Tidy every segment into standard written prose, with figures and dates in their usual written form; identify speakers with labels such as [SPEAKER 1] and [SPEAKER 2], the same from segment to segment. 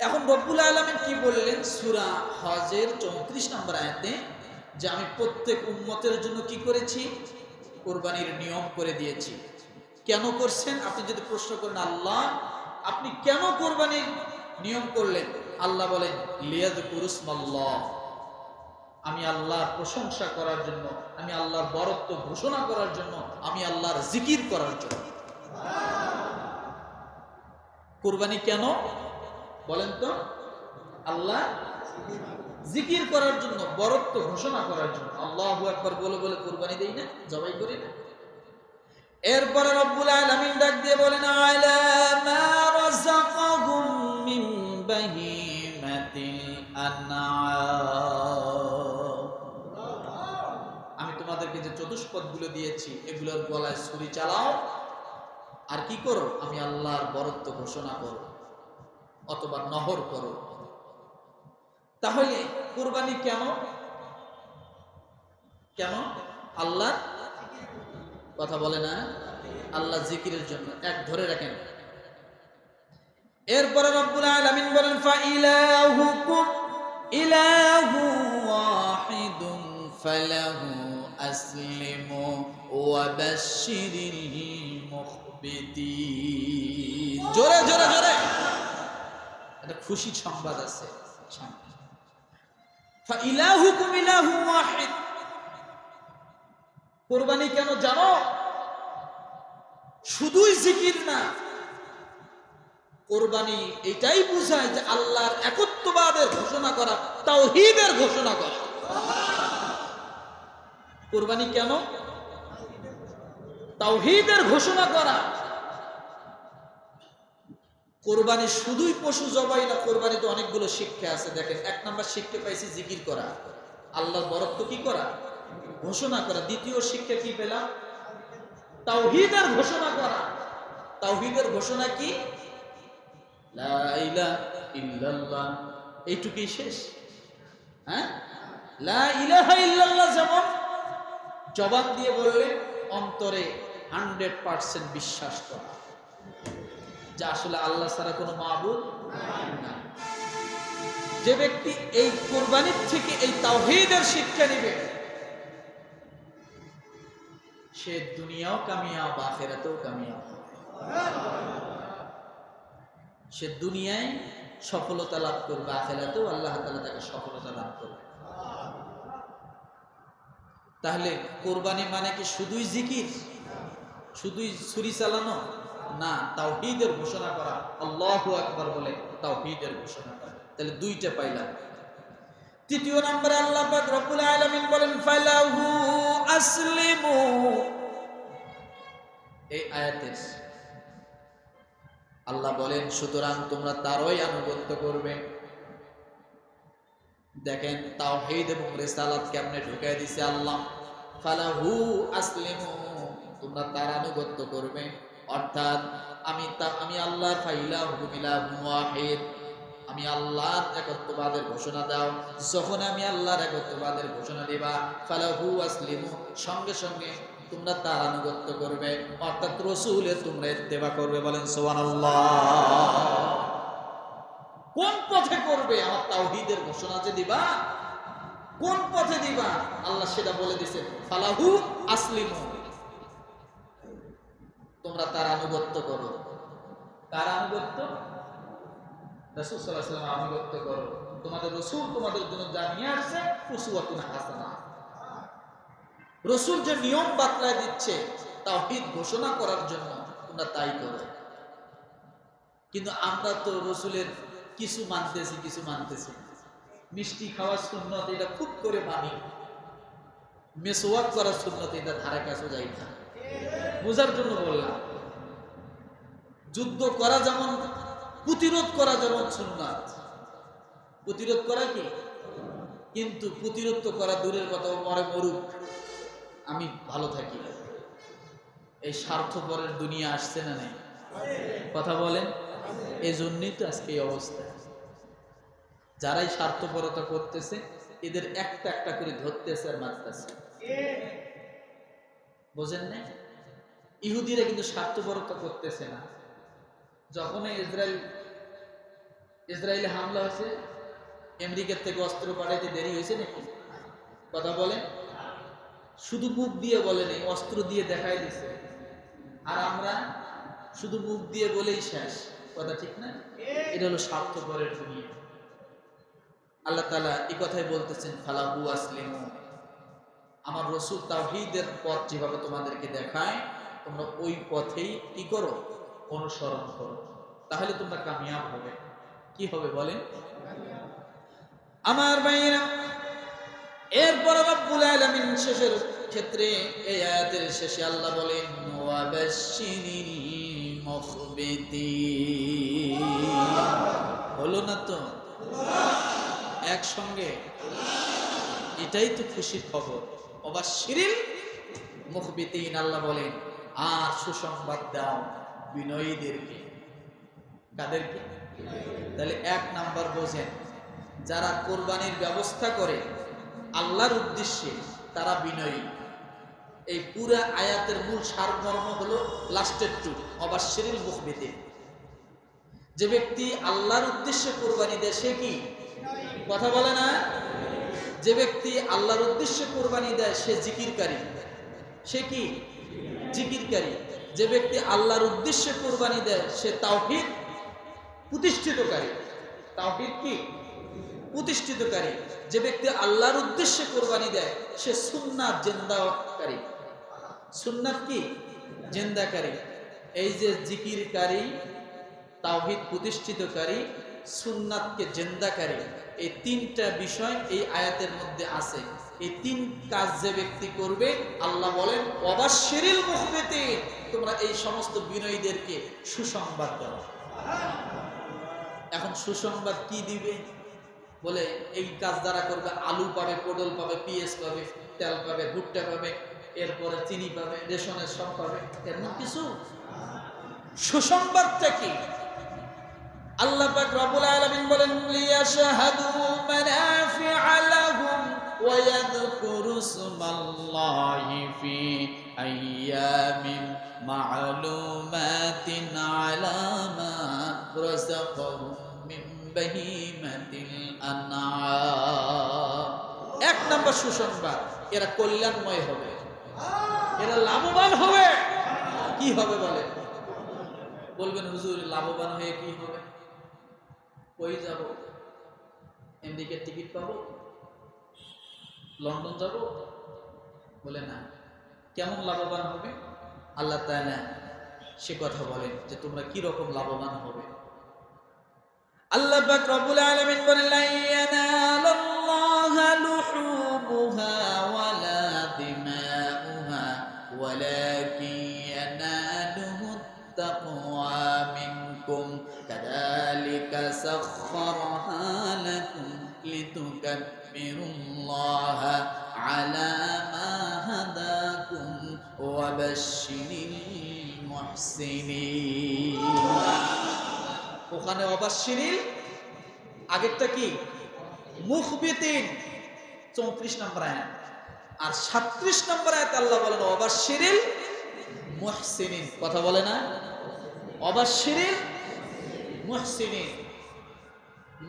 [SPEAKER 1] এখন রব্বুল আলামিন কি বললেন সূরা হজের 34 নম্বর আয়াতে, যে আমি প্রত্যেক উম্মতের জন্য কি করেছি, কুরবানির নিয়ম করে দিয়েছি। কেন করছেন? আপনি যদি প্রশ্ন করেন আল্লাহ আপনি কেন কুরবানির নিয়ম করলেন, আল্লাহ বলেন লিয়াযকুরুসমাল্লাহ, আমি আল্লাহর প্রশংসা করার জন্য, আমি আল্লাহর বরত্ব ঘোষণা করার জন্য, আমি আল্লাহর জিকির করার জন্য। কুরবানি কেন বলেন তো? আল্লাহ জিকির করার জন্য, বরত্ব ঘোষণা করার জন্য। আল্লাহু আকবার বলে বলে কুরবানি দেই না, জবাই করি না। এরপরে রব্বুল আলামিন ডাক দিয়ে বলেন আলা মা রাযাকাহুম মিন বাহিমাতিল আনআম, আমি তোমাদেরকে যে চতুষ্পদগুলো দিয়েছি এগুলোর গলায় ছুরি চালাও আর কি করো, আমি আল্লাহর বরত্ব ঘোষণা করো অথবা নহর করো। তাহলে কুরবানি কেন? কেন? আল্লাহ কথা বলে না, আল্লাহ জিকিরের জন্য। এক ধরে রাখেন। এরপরে রব্বুল আলামিন বলেন ফাইলাহুকুম ইলাহু ওয়াহিদুন ফালাহু আসলিমু ওয়া বাশশিরিল মুখবিতিন। জোরে জোরে জোরে একটা খুশি সংবাদ আছে। ফাইলাহুকুম ইলাহু ওয়াহিদ, কুরবানি কেন জানো? শুধুই জিকির না, কুরবানি এটাই বোঝায় যে আল্লাহর একত্ববাদের ঘোষণা করা, তাওহীদের ঘোষণা করা। কুরবানি কেন? তাওহীদের ঘোষণা করা। কুরবানি শুধুই পশু জবাই না, কুরবানিতে অনেকগুলো শিক্ষা আছে। দেখেন, এক নাম্বার শিক্ষা পাইছি জিকির করা, আল্লাহর বরত্ব কি করা, ঘোষণা করা। দ্বিতীয় শিক্ষা কি পেলাম? তাওহীদের ঘোষণা করা। তাওহীদের ঘোষণা কি? লা ইলাহা ইল্লাল্লাহ, এইটুকুই শেষ। হ্যাঁ, লা ইলাহা ইল্লাল্লাহ যেমন জবান দিয়ে বললে, অন্তরে 100% বিশ্বাস করা যে আসলে আল্লাহ ছাড়া কোনো মাবুদ নাই। যে ব্যক্তি এই কুরবানির থেকে এই তাওহীদের শিক্ষা নেবে, সে দুনিয়াও কামিয়াব, আখিরাতেও কামিয়াব। সে দুনিয়ায় সফলতা লাভ করবে, আখিরাতেও আল্লাহ তাআলা তাকে সফলতা লাভ করবে। তাহলে কুরবানি মানে কি শুধুই জিকির, শুধুই ছুরি চালানো? না, তাওহীদের ঘোষণা করা। আল্লাহু আকবার বলে তাওহীদের ঘোষণা করা। তাহলে দুইটা পাইলাম। তৃতীয় নম্বরে আল্লাহ পাক রব্বুল আলামিন বলেন ফালাহু আসলিমু। এই আয়াতের আল্লাহ বলেন সুতরাং তোমরা তারই আনুগত্য করবে। দেখেন তাওহীদ এবং রিসালাত কেমনে ঢুকায় দিছে আল্লাহ। ফালাহু আসলিমু, তোমরা তার আনুগত্য করবে, অর্থাৎ আমি আল্লাহর ফাইলাহুকুম ইলাহুন ওয়াহিদ, আমি আল্লাহর একত্ববাদের ঘোষণা দাও। যখন আমি আল্লাহর একত্ববাদের ঘোষণা দিবা, ফালাহু আসলিমু, সঙ্গে সঙ্গে তোমরা তার আনুগত্য করবে, অর্থাৎ রাসূলের তোমরা ইত্তেবা করবে। বলেন সুবহানাল্লাহ। কোন পথে করবে? আমার তাওহীদের ঘোষণা যে দিবা, কোন পথে দিবা আল্লাহ সেটা বলে দিয়েছে। ফালাহু আসলিমু, তোমরা তার আনুগত্য করো। কার আনুগত্য? রাসূল সাল্লাল্লাহু আলাইহি ওয়াসাল্লামের আনুগত্য করো। তোমাদের রাসূল তোমাদের জন্য যা নিয়ে আসছে উসওয়াতুন হাসানাহ, রাসূল যে নিয়ম বাতলায় দিচ্ছে তাওহীদ ঘোষণা করার জন্য, তোমরা তাই করো। কিন্তু আমরা তো রাসূলের কিছু মানতেছি, কিছু মানতেছি। মিষ্টি খাওয়ার সুন্নত এটা খুব করে মানি, মেসওয়াক করার সুন্নত এটা ধারে কাছে যাই না। বোঝার জন্য বললাম, যুদ্ধ করা যেমন, প্রতিরোধ করা যেমন সুন্নাত, প্রতিরোধ করা কি, কিন্তু প্রতিরোধ তো করা দূরের কথা, মরে মরুক আমি ভালো থাকি। এই স্বার্থপরের দুনিয়া আসছে না নেই? কথা বলেন। এই জন্যই তো আজকে এই অবস্থা। যারাই স্বার্থপরতা করতেছে এদের একটা একটা করে ধরতেছে আর মারতেছে। বোঝেন না? ইহুদিরা কিন্তু স্বার্থপরতা করতেছে না। যখন ইসরায়েল ইসরায়েলে হামলা হয়েছে, আমেরিকার থেকে অস্ত্র পাঠাইতে দেরি হয়েছে নাকি? কথা বলেন। শুধু মুখ দিয়ে বলে নেই, অস্ত্র দিয়ে দেখাই দিছে। আর আমরা শুধু মুখ দিয়ে বলেই শেষ। কথা ঠিক না? এটা হলো স্বার্থপরের দুনিয়া। আল্লাহ তাআলা এই কথাই বলতেছেন, ফালাহু আসলিমু, আমার রাসূল তাওহীদের পথ যেভাবে তোমাদেরকে দেখায় তোমরা ওই পথেই কি করো? অনুসরণ করো, তাহলে তোমরা কামিয়াব হবে। কি হবে বলেন? আমার ভাইরা, এরপর রব্বুল আলামিন শেষের ক্ষেত্রে এই আয়াতের শেষে আল্লাহ বলেন, ওয়াবাশশিরিল মুখবিতিন। হলো না তো একসঙ্গে? এটাই তো খুশির খবর। ওয়াবাশশিরিল মুখবিতিন, আল্লাহ বলেন আর সুসংবাদ দাও বিনয়ীদেরকে। কাদেরকে? তাহলে এক নাম্বার বোঝেন, যারা কোরবানির ব্যবস্থা করে আল্লাহর উদ্দেশ্যে তারা বিনয়ী। এই পুরা আয়াতের মূল সারমর্ম হলো লাস্টের টু, ওয়াবাশশিরিল মুখবিতিন। যে ব্যক্তি আল্লাহর উদ্দেশ্যে কোরবানি দেয় সে কি? কথা বলে না? যে ব্যক্তি আল্লাহর উদ্দেশ্যে কোরবানি দেয় সে জিকিরকারী। সে কি? জিকিরকারী। যে ব্যক্তি আল্লাহর উদ্দেশ্যে কোরবানি দেয় সে তাওহীদ প্রতিষ্ঠিতকারী। তাওহীদ কি? প্রতিষ্ঠিতকারী। যে ব্যক্তি আল্লাহর উদ্দেশ্যে কোরবানি দেয় সে সুন্নাত জিন্দাকারী। সুন্নাত কি? জিন্দাকারী। এই যে জিকিরকারী, তাওহীদ প্রতিষ্ঠিতকারী, সুন্নাতকে জিন্দাকারী, এই তিনটা বিষয় এই আয়াতের মধ্যে আছে। এই তিন কাজ যে ব্যক্তি করবে আল্লাহ বলেন ওয়াবাশশিরিল মুখবিতিন, তোমরা এই সমস্ত বিনয়ীদেরকে সুসংবাদ দাও। এখন সুসংবাদ কি দিবে? বলে এই কাজ যারা করবে আলু পাবে, পটল পাবে, পেঁয়াজ পাবে, তেল পাবে, ভুট্টা পাবে, এরপরে চিনি পাবে, রেশনের সব পাবে, এমন কিছু? সুসংবাদটা কি? আল্লাহ পাক রব্বুল আলামিন বলেন, লিয়াশহাদু মানাফিআ লাহুম ওয়া ইয়াযকুরু ইসমাল্লাহি ফি আইয়ামিন মা'লুমাতিন আলা মা রাযাকাহুম মিন বাহিমাতিল আনআম। এক নম্বর সুসংবাদ, এরা কল্যাণময় হবে, এরা লাভবান হবে। কি হবে বলে? বলবেন হুজুর লাভবান হয়ে কি হবে? কই যাব? আমেরিকার টিকিট পাবো? লন্ডন যাব? বলে না। কেমন লাভবান হবে? আল্লাহ তাআলা সে কথা বলেন যে তোমরা কি রকম লাভবান হবে। আল্লাহ পাক রব্বুল আলামিন বলেন, লা ইয়ানালুল্লাহা লুহুমুহা ওয়ালা দিমাউহা ওয়ালাকিন ইয়ানালুহু তাকওয়া মিনকুম কাযালিকা সাখখারাহা লাকুম লিতুকাব্বিরুল্লাহা আলা মা হাদাকুম ওয়া বাশশিরিল মুহসিনিন। ওখানে ওয়াবাশশিরিল, আগেরটা কি? মুখবিতিন, 34 নম্বর আয়াত। আর 37 নম্বর আয়াত আল্লাহ বলেন ওয়াবাশশিরিল মুহসিনিন। কথা বলে না? ওয়াবাশশিরিল মুহসিনিন।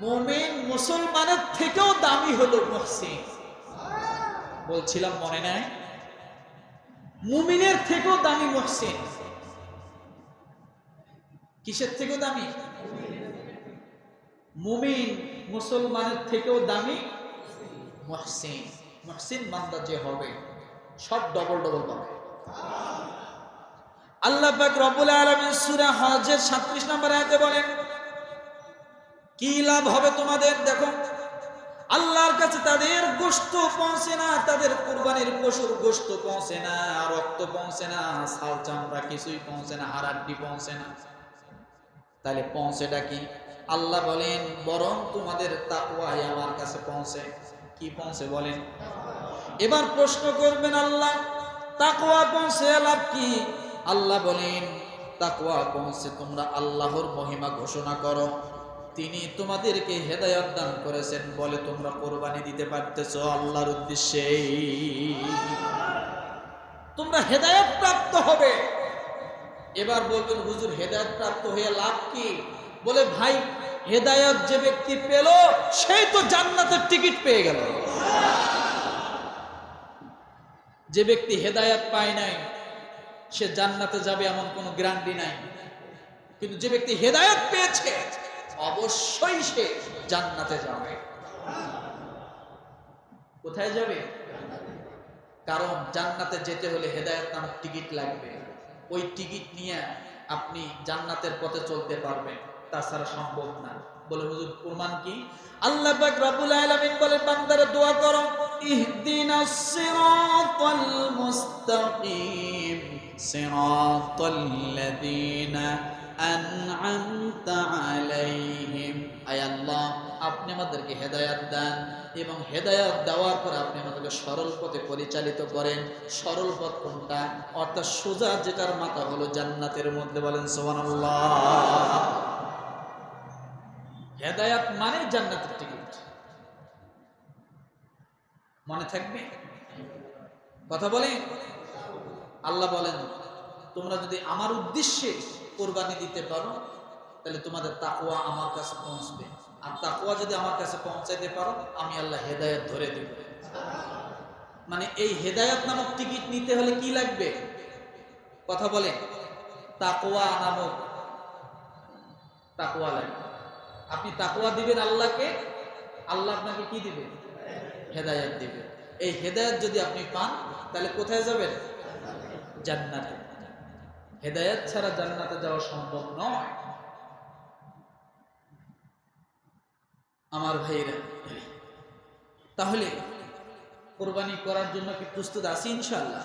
[SPEAKER 1] মুমিন মুসলমানের থেকেও দামি হলো মুহসিন। বলছিলাম মনে নাই? মুমিনের থেকেও দামি মুহসিন। কিসের থেকেও দামি? মুমিন মুসলমানের থেকেও দামি মুহসিন। মুহসিন বান্দা যে হবে সব ডবল ডবল পাবে। আল্লাহ পাক রব্বুল আলামিন সূরা হজের 37 নম্বর আয়াতে বলেন কি লাভ হবে তোমাদের? দেখো, আল্লাহর কাছে তাদের গোশত পৌঁছে না, তাদের কুরবানির পশুর গোশত পৌঁছে না, রক্ত পৌঁছে না, ছাল চামড়া কিছুই পৌঁছে না, হাড়াড্ডি পৌঁছে না। তাহলে পৌঁছেটা কি? আল্লাহ বলেন বরং তোমাদের তাকওয়াই আমার কাছে পৌঁছে। কি পৌঁছে বলেন? এবার প্রশ্ন করবেন আল্লাহ তাকওয়া পৌঁছে লাভ কি? আল্লাহ বলেন তাকওয়া পৌঁছে তোমরা আল্লাহর মহিমা ঘোষণা করো। তিনি তোমাদেরকে হেদায়েত দান করেছেন বলে তোমরা কোরবানি দিতে পারতেছো আল্লাহর উদ্দেশ্যে। তোমরা হেদায়েত প্রাপ্ত হবে। এবার বলবেন হুজুর হেদায়েত প্রাপ্ত হয়ে লাভ কি? বলে ভাই হেদায়েত যে ব্যক্তি পেল সেই তো জান্নাতের টিকিট পেয়ে গেল। যে ব্যক্তি হেদায়েত পায় নাই সে জান্নাতে যাবে এমন কোনো গ্যারান্টি নাই, কিন্তু যে ব্যক্তি হেদায়েত পেয়েছে অবশ্যই সে জান্নাতে যাবে। কোথায় যাবে? কারণ জান্নাতে যেতে হলে হেদায়েত নামক টিকিট লাগবে। ওই টিকিট নিয়ে আপনি জান্নাতের পথে চলতে পারবেন, তাছাড়া সম্ভব না। বলে হুজুর প্রমাণ কি? আল্লাহ পাক রব্বুল আলামিন বলেন, বান্দারা দোয়া করো, ইহদিনাস সিরাতাল মুস্তাকিম সিরাতাল্লাযীনা আন'আমতা আলাইহিম। আয় আল্লাহ, আপনি আমাদেরকে হেদায়েত দেন এবং হেদায়েত দেওয়ার পর আপনি আমাদেরকে সরল পথে পরিচালিত করেন। সরল পথ কোনটা? অর্থাৎ সোজা যেটার মাথা হলো জান্নাতের মধ্যে। বলেন সুবহানাল্লাহ। হেদায়েত মানে জান্নাতের টিকিট। মনে থাকবে কথা বলে? আল্লাহ বলেন, তোমরা যদি আমার উদ্দেশ্যে কোরবানি দিতে পারো তাহলে তোমাদের তাকওয়া আমার কাছে পৌঁছবে, আর তাকওয়া যদি আমার কাছে পৌঁছাইতে পারো আমি আল্লাহ হেদায়েত ধরে দেব। মানে এই হেদায়েত নামক টিকিট নিতে হলে কি লাগবে? কথা বলে, তাকওয়া নামক তাকওয়া লাগবে। আপনি তাকওয়া দিবেন আল্লাহকে, আল্লাহ আপনাকে কি দিবে? হেদায়েত দিবে। এই হেদায়েত যদি আপনি পান তাহলে কোথায় যাবেন? জান্নাতে। হেদায়েত ছাড়া জান্নাতে যাওয়া সম্ভব নয়। আমার ভাইরা, তাহলে কোরবানি করার জন্য কি প্রস্তুত আছি ইনশাআল্লাহ?